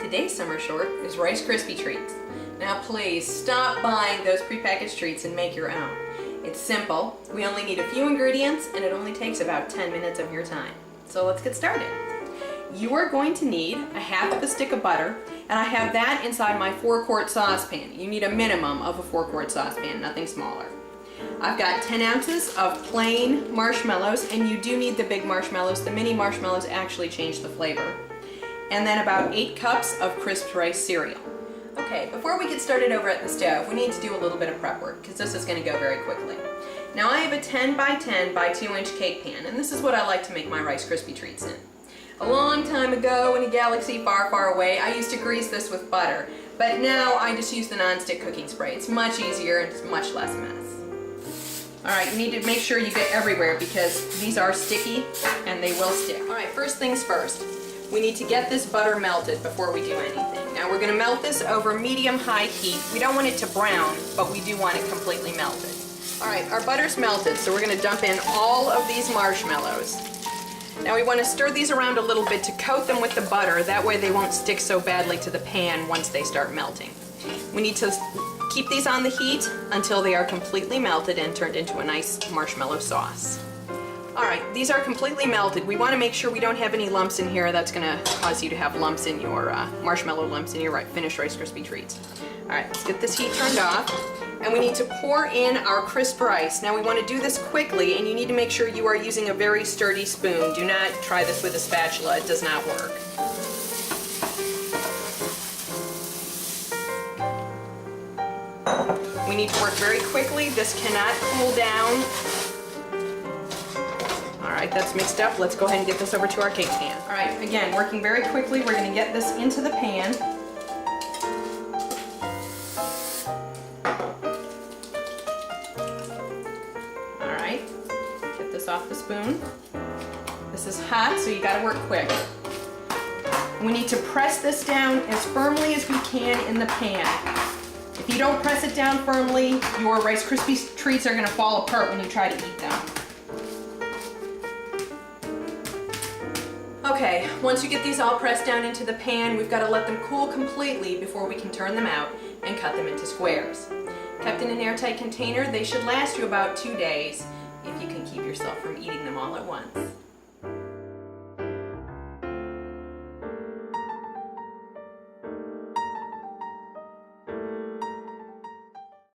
Today's summer short is Rice Krispie treats. Now please stop buying those prepackaged treats and make your own. It's simple, we only need a few ingredients and it only takes about 10 minutes of your time. So let's get started. You are going to need a half of a stick of butter, and I have that inside my 4-quart saucepan. You need a minimum of a 4-quart saucepan, nothing smaller. I've got 10 ounces of plain marshmallows, and you do need the big marshmallows. The mini marshmallows actually change the flavor. And then about 8 cups of crisp rice cereal. Okay, before we get started over at the stove, we need to do a little bit of prep work because this is going to go very quickly. Now I have a 10 by 10 by 2-inch cake pan, and this is what I like to make my Rice Krispie treats in. A long time ago in a galaxy far, far away, I used to grease this with butter, but now I just use the non-stick cooking spray. It's much easier and it's much less mess. Alright, you need to make sure you get everywhere because these are sticky and they will stick. Alright, first things first. We need to get this butter melted before we do anything. Now we're going to melt this over medium-high heat. We don't want it to brown, but we do want it completely melted. Alright, our butter's melted, so we're going to dump in all of these marshmallows. Now we want to stir these around a little bit to coat them with the butter, that way they won't stick so badly to the pan once they start melting. We need to keep these on the heat until they are completely melted and turned into a nice marshmallow sauce. Alright, these are completely melted. We want to make sure we don't have any lumps in here. That's going to cause you to have lumps in your marshmallow lumps in your finished Rice Krispie treats. Alright, let's get this heat turned off. And we need to pour in our crisp rice. Now we want to do this quickly, and you need to make sure you are using a very sturdy spoon. Do not try this with a spatula. It does not work. We need to work very quickly. This cannot cool down. Alright, that's mixed up. Let's go ahead and get this over to our cake pan. Alright, again, working very quickly. We're going to get this into the pan. Alright, get this off the spoon. This is hot, so you got to work quick. We need to press this down as firmly as we can in the pan. If you don't press it down firmly, your Rice Krispie treats are going to fall apart when you try to eat them. Okay, once you get these all pressed down into the pan, we've got to let them cool completely before we can turn them out and cut them into squares. Kept in an airtight container, they should last you about 2 days if you can keep yourself from eating them all at once.